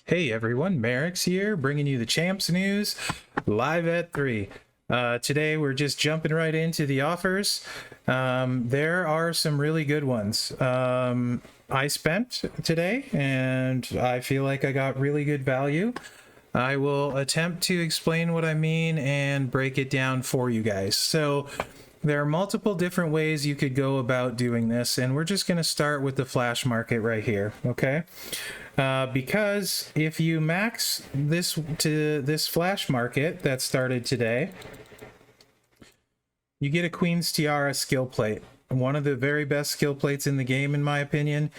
Hey everyone, Mherex here, bringing you the Champs news live at 3. Today we're just jumping right into the offers. There are some really good ones. I spent today and I feel like I got really good value. I will attempt to explain what I mean and break it down for you guys. So there are multiple different ways you could go about doing this, and we're just going to start with the flash market right here, okay? Because if you max this to this flash market that started today, you get a Queen's Tiara skill plate, one of the very best skill plates in the game, in my opinion.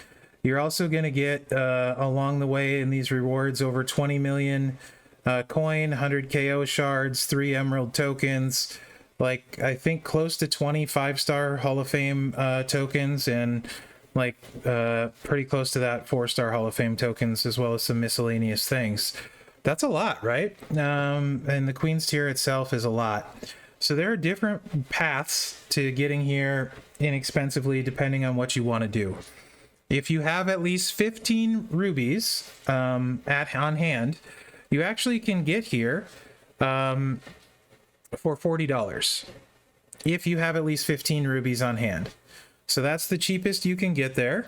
You're also going to get along the way in these rewards over 20 million coin, 100 KO shards, 3 emerald tokens, like I think close to 20 5-star Hall of Fame tokens, and like pretty close to that 4-star Hall of Fame tokens, as well as some miscellaneous things. That's a lot, right? And the Queen's tier itself is a lot. So there are different paths to getting here inexpensively depending on what you want to do. If you have at least 15 rubies on hand, you actually can get here for $40 if you have at least 15 rubies on hand. So that's the cheapest you can get there.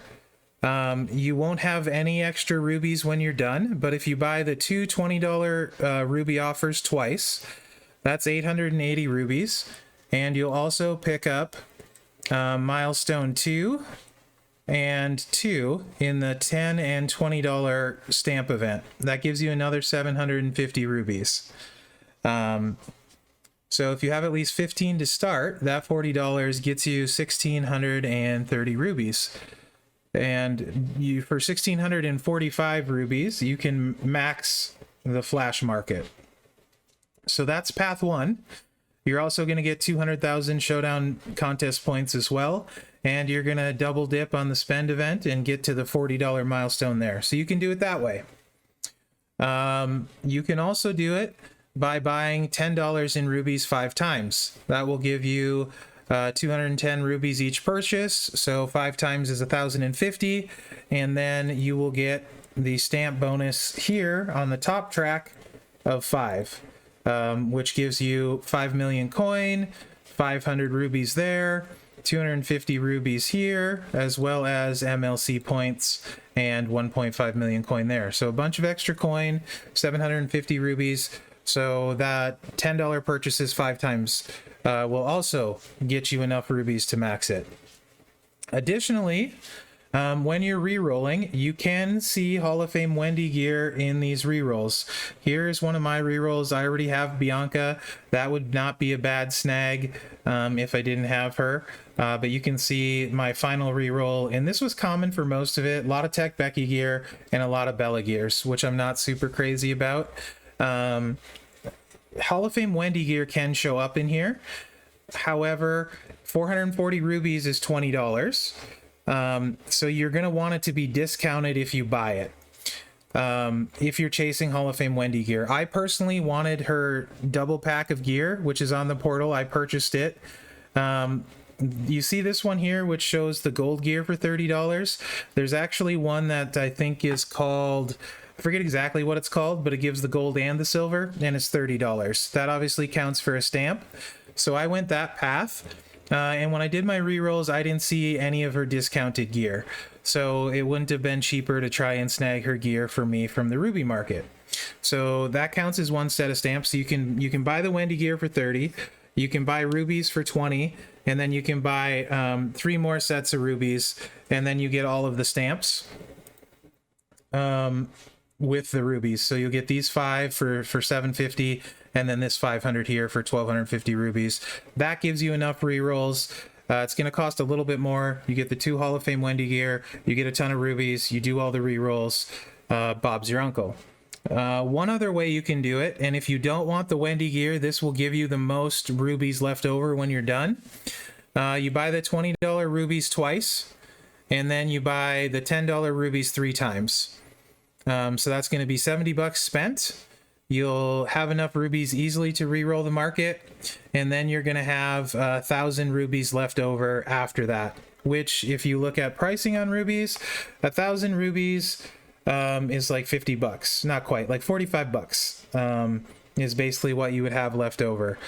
You won't have any extra rubies when you're done, but if you buy the two $20 ruby offers twice, that's 880 rubies, and you'll also pick up milestone 2 and 2 in the $10 and $20 stamp event. That gives you another 750 rubies. So if you have at least 15 to start, that $40 gets you 1,630 rubies. And you, for 1,645 rubies, you can max the flash market. So that's path 1. You're also going to get 200,000 showdown contest points as well. And you're going to double dip on the spend event and get to the $40 milestone there. So you can do it that way. You can also do it by buying $10 in rubies 5 times. That will give you 210 rubies each purchase, so 5 times is 1,050, and then you will get the stamp bonus here on the top track of 5, which gives you 5 million coin, 500 rubies there, 250 rubies here, as well as MLC points and 1.5 million coin there. So a bunch of extra coin, 750 rubies. So that $10 purchases 5 times will also get you enough rubies to max it. Additionally, when you're re-rolling, you can see Hall of Fame Wendy gear in these re-rolls. Here's one of my re-rolls. I already have Bianca. That would not be a bad snag if I didn't have her. But you can see my final re-roll, and this was common for most of it. A lot of Tech Becky gear and a lot of Bella gears, which I'm not super crazy about. Hall of Fame Wendy gear can show up in here. However, 440 rubies is $20. So you're going to want it to be discounted if you buy it. If you're chasing Hall of Fame Wendy gear. I personally wanted her double pack of gear, which is on the portal. I purchased it. You see this one here, which shows the gold gear for $30. There's actually one that I think is called, I forget exactly what it's called, but it gives the gold and the silver, and it's $30. That obviously counts for a stamp. So I went that path. And when I did my rerolls, I didn't see any of her discounted gear. So it wouldn't have been cheaper to try and snag her gear for me from the Ruby market. So that counts as one set of stamps. So you can buy the Wendy gear for 30. You can buy rubies for 20. And then you can buy 3 more sets of rubies. And then you get all of the stamps with the rubies. So you'll get these 5 for 750. And then this 500 here for 1,250 rubies. That gives you enough rerolls. It's going to cost a little bit more. You get the 2 Hall of Fame Wendy gear. You get a ton of rubies. You do all the rerolls. Bob's your uncle. One other way you can do it, and if you don't want the Wendy gear, this will give you the most rubies left over when you're done. You buy the $20 rubies twice, and then you buy the $10 rubies 3 times. So that's going to be $70 spent. You'll have enough rubies easily to re-roll the market, and then you're going to have 1,000 rubies left over after that, which if you look at pricing on rubies, 1,000 rubies is like 50 bucks. Not quite, like 45 bucks is basically what you would have left over.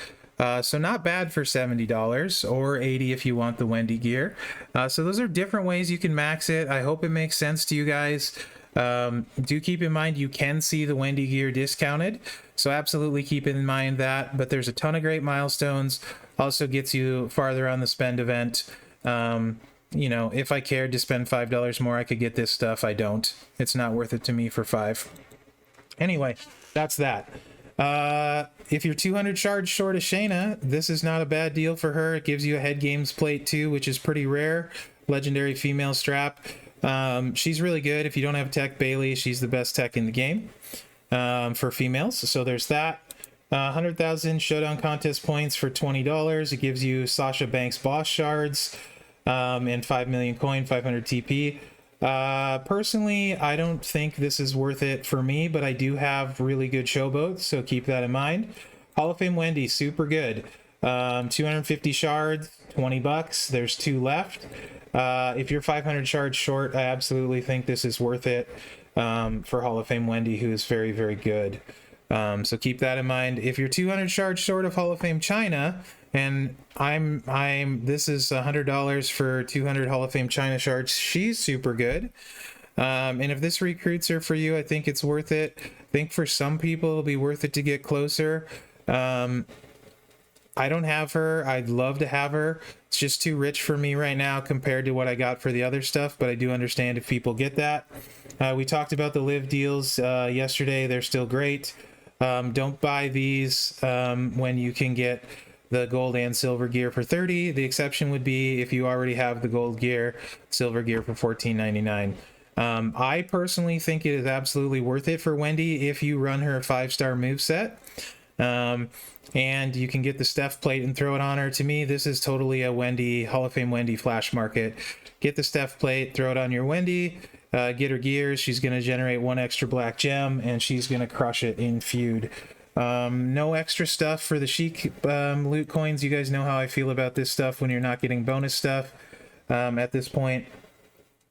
So not bad for $70 or $80 if you want the Wendy gear. So those are different ways you can max it. I hope it makes sense to you guys. Do keep in mind you can see the Wendy gear discounted, so absolutely keep in mind that. But there's a ton of great milestones. Also gets you farther on the spend event. You know, if I cared to spend $5 more, I could get this stuff. I don't. It's not worth it to me for $5. Anyway, that's that. If you're 200 shards short of Shayna, this is not a bad deal for her. It gives you a head games plate too, which is pretty rare. Legendary female strap. She's really good. If you don't have tech Bailey, she's the best tech in the game for females. So there's that. 100,000 showdown contest points for $20. It gives you Sasha Banks boss shards and 5 million coin, 500 TP. Personally, I don't think this is worth it for me, but I do have really good showboats, so keep that in mind. Hall of Fame Wendy, super good. 250 shards, 20 bucks. There's 2 left. If you're 500 shards short, I absolutely think this is worth it for Hall of Fame Wendy, who is very, very good. So keep that in mind. If you're 200 shards short of Hall of Fame China, and this is $100 for 200 Hall of Fame China shards. She's super good. And if this recruits her for you, I think it's worth it. I think for some people it'll be worth it to get closer. I don't have her. I'd love to have her. It's just too rich for me right now compared to what I got for the other stuff, but I do understand if people get that. We talked about the live deals yesterday. They're still great. Don't buy these when you can get the gold and silver gear for $30. The exception would be if you already have the gold gear, silver gear for $14.99. I personally think it is absolutely worth it for Wendy if you run her 5-star moveset. And you can get the Steph plate and throw it on her. To me, this is totally a Wendy, Hall of Fame Wendy flash market. Get the Steph plate, throw it on your Wendy, get her gears. She's going to generate 1 extra black gem, and she's going to crush it in feud. No extra stuff for the Chic loot coins. You guys know how I feel about this stuff when you're not getting bonus stuff at this point.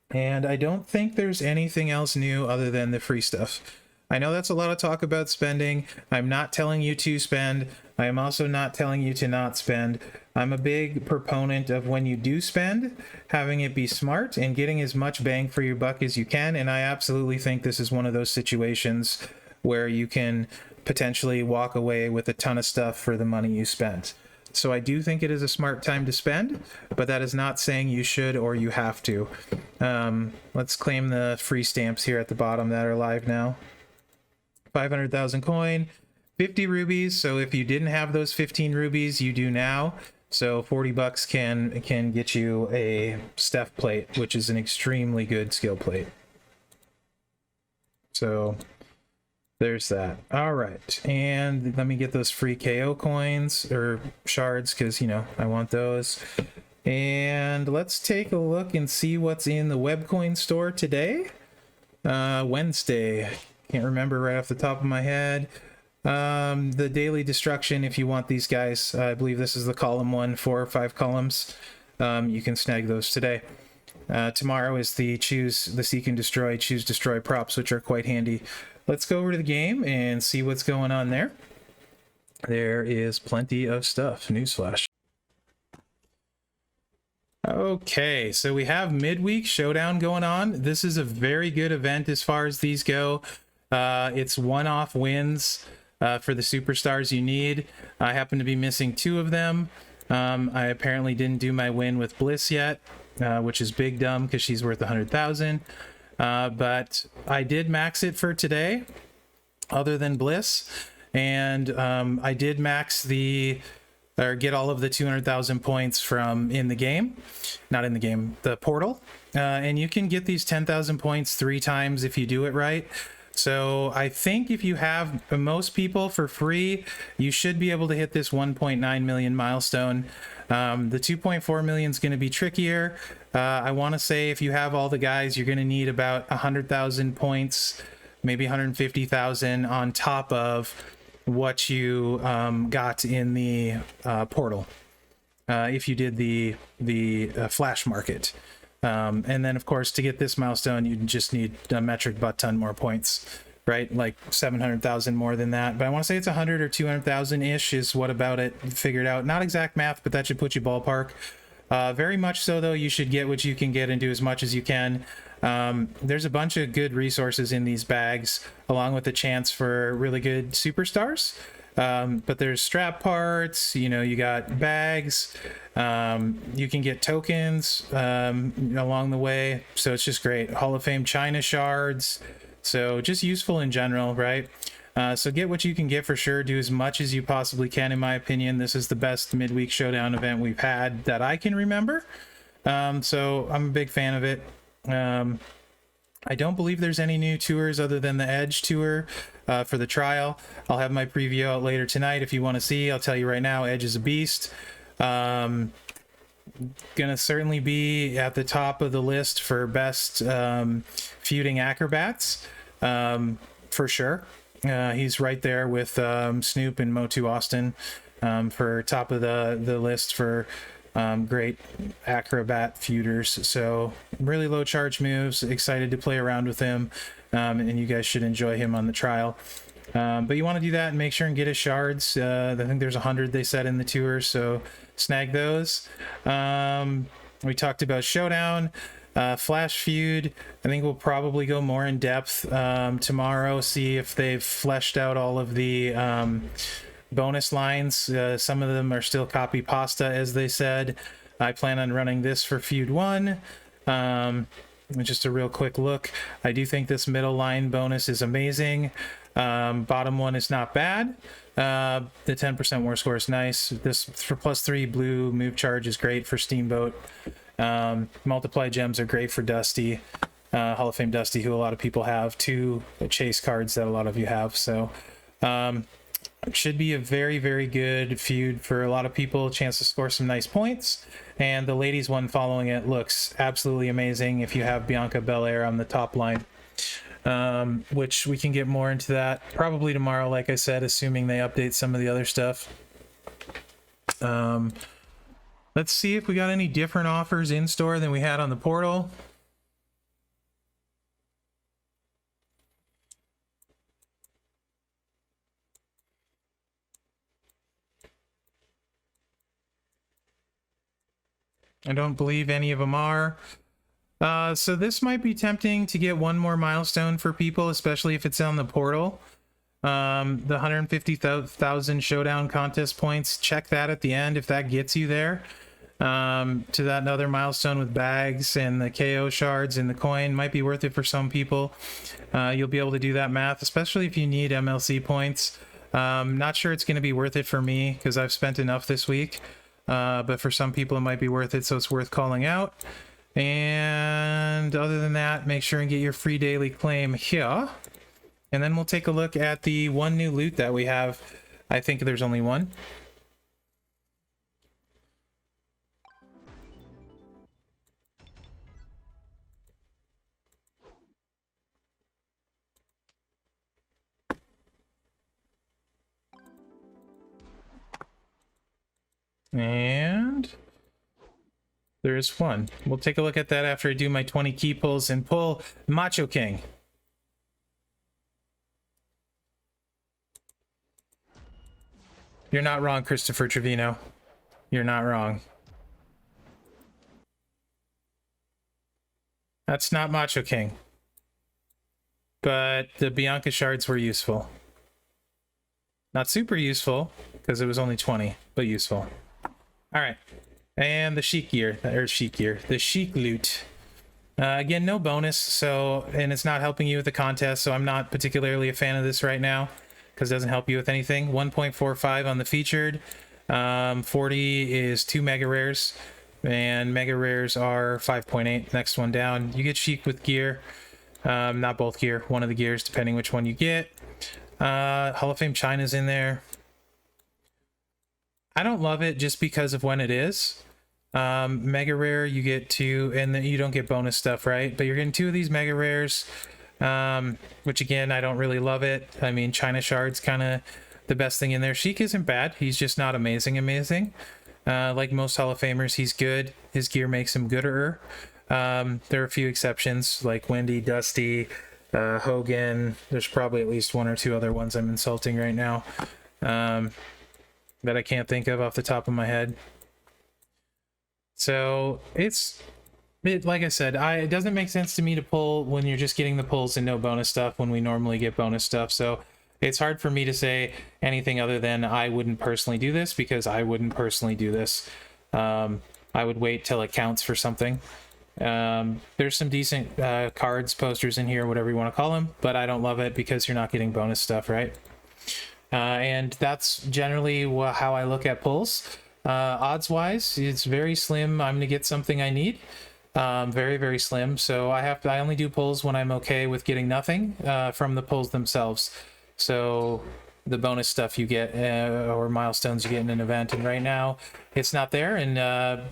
And I don't think there's anything else new other than the free stuff. I know that's a lot of talk about spending. I'm not telling you to spend. I am also not telling you to not spend. I'm a big proponent of when you do spend, having it be smart and getting as much bang for your buck as you can. And I absolutely think this is one of those situations where you can potentially walk away with a ton of stuff for the money you spent. So I do think it is a smart time to spend, but that is not saying you should or you have to. Let's claim the free stamps here at the bottom that are live now. 500,000 coin, 50 rubies. So if you didn't have those 15 rubies, you do now. So 40 bucks can get you a Steph plate, which is an extremely good skill plate. So there's that. All right, and let me get those free KO coins or shards because, you know, I want those. And let's take a look and see what's in the webcoin store today. Wednesday. Can't remember right off the top of my head. The daily destruction, if you want these guys, I believe this is the column 1, 4 or 5 columns. You can snag those today. Tomorrow is the seek and destroy, choose destroy props, which are quite handy. Let's go over to the game and see what's going on there. There is plenty of stuff. Newsflash. Okay, so we have midweek showdown going on. This is a very good event as far as these go. It's one-off wins for the superstars you need. I happen to be missing 2 of them. I apparently didn't do my win with Bliss yet, which is big dumb because she's worth 100,000. But I did max it for today, other than Bliss, and I did max get all of the 200,000 points from the portal, and you can get these 10,000 points 3 times if you do it right. So I think if you have most people for free, you should be able to hit this 1.9 million milestone. The 2.4 million is going to be trickier. I want to say if you have all the guys, you're going to need about 100,000 points, maybe 150,000 on top of what you got in the portal if you did the flash market. And then, of course, to get this milestone, you just need a metric butt ton more points, right? Like 700,000 more than that. But I want to say it's 100 or 200,000-ish is what about it figured out. Not exact math, but that should put you ballpark. Very much so, though. You should get what you can get and do as much as you can. There's a bunch of good resources in these bags, along with the chance for really good superstars. But there's strap parts, you know, you got bags, you can get tokens along the way. So it's just great. Hall of Fame China shards. So just useful in general, right? So get what you can get for sure. Do as much as you possibly can, in my opinion. This is the best midweek showdown event we've had that I can remember. So I'm a big fan of it. I don't believe there's any new tours other than the Edge tour for the trial. I'll have my preview out later tonight if you want to see. I'll tell you right now, Edge is a beast. Gonna certainly be at the top of the list for best feuding acrobats, for sure. He's right there with Snoop and Motu Austin for top of the list for great acrobat feuders. So really low charge moves. Excited to play around with him, and you guys should enjoy him on the trial. But you want to do that and make sure and get his shards. I think there's 100 they said in the tour, so snag those. We talked about showdown, flash feud. I think we'll probably go more in depth tomorrow, see if they've fleshed out all of the bonus lines. Some of them are still copy pasta, as they said. I plan on running this for feud 1. Just a real quick look. I do think this middle line bonus is amazing. Bottom one is not bad. The 10% more score is nice. This for +3 blue move charge is great for Steamboat. Multiply gems are great for Dusty, Hall of Fame Dusty, who a lot of people have. 2 chase cards that a lot of you have. So it should be a very, very good feud for a lot of people. Chance to score some nice points. And the ladies one following it looks absolutely amazing if you have Bianca Belair on the top line. Which we can get more into that probably tomorrow, like I said, assuming they update some of the other stuff. Let's see if we got any different offers in store than we had on the portal. I don't believe any of them are. So this might be tempting to get one more milestone for people, especially if it's on the portal. The 150,000 showdown contest points, check that at the end if that gets you there. To that other milestone with bags and the KO shards and the coin might be worth it for some people. You'll be able to do that math, especially if you need MLC points. Not sure it's going to be worth it for me because I've spent enough this week. But for some people it might be worth it, so it's worth calling out. And other than that, make sure and get your free daily claim here. And then we'll take a look at the one new loot that we have. I think there's only one. And there is one. We'll take a look at that after I do my 20 key pulls and pull Macho King. You're not wrong, Christopher Trevino. You're not wrong. That's not Macho King. But the Bianca shards were useful. Not super useful, because it was only 20, but useful. Alright. And the Chic gear, the Chic loot. Again, no bonus, so, and it's not helping you with the contest, so I'm not particularly a fan of this right now, because it doesn't help you with anything. 1.45 on the featured. 40 is 2 mega rares, and mega rares are 5.8. Next one down. You get Chic with gear. Not both gear, one of the gears, depending which one you get. Hall of Fame China's in there. I don't love it just because of when it is. Mega rare, you get 2, and then you don't get bonus stuff, right? But you're getting 2 of these mega rares, which again, I don't really love it. I mean, China shard's kind of the best thing in there. Sheik isn't bad. He's just not amazing. Like most Hall of Famers, he's good. His gear makes him gooder. There are a few exceptions like Wendy, Dusty, Hogan. There's probably at least one or two other ones I'm insulting right now that I can't think of off the top of my head. So like I said, it doesn't make sense to me to pull when you're just getting the pulls and no bonus stuff when we normally get bonus stuff. So it's hard for me to say anything other than I wouldn't personally do this, because I wouldn't personally do this. I would wait till it counts for something. There's some decent cards, posters in here, whatever you want to call them, but I don't love it because you're not getting bonus stuff, right? And that's generally how I look at pulls. Odds wise, it's very slim. I'm gonna get something I need. Very, very slim. So I only do pulls when I'm okay with getting nothing from the pulls themselves. So the bonus stuff you get or milestones you get in an event, and right now it's not there, and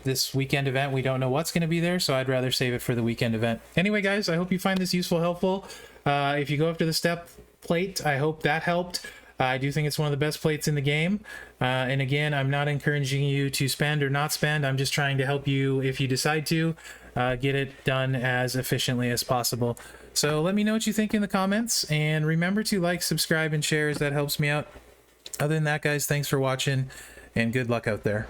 this weekend event we don't know what's going to be there, so I'd rather save it for the weekend event. Anyway guys, I hope you find this useful, helpful. If you go after the step plate, I hope that helped. I do think it's one of the best plates in the game, and again, I'm not encouraging you to spend or not spend. I'm just trying to help you, if you decide to, get it done as efficiently as possible. So let me know what you think in the comments, and remember to like, subscribe, and share, as that helps me out. Other than that guys, thanks for watching and good luck out there.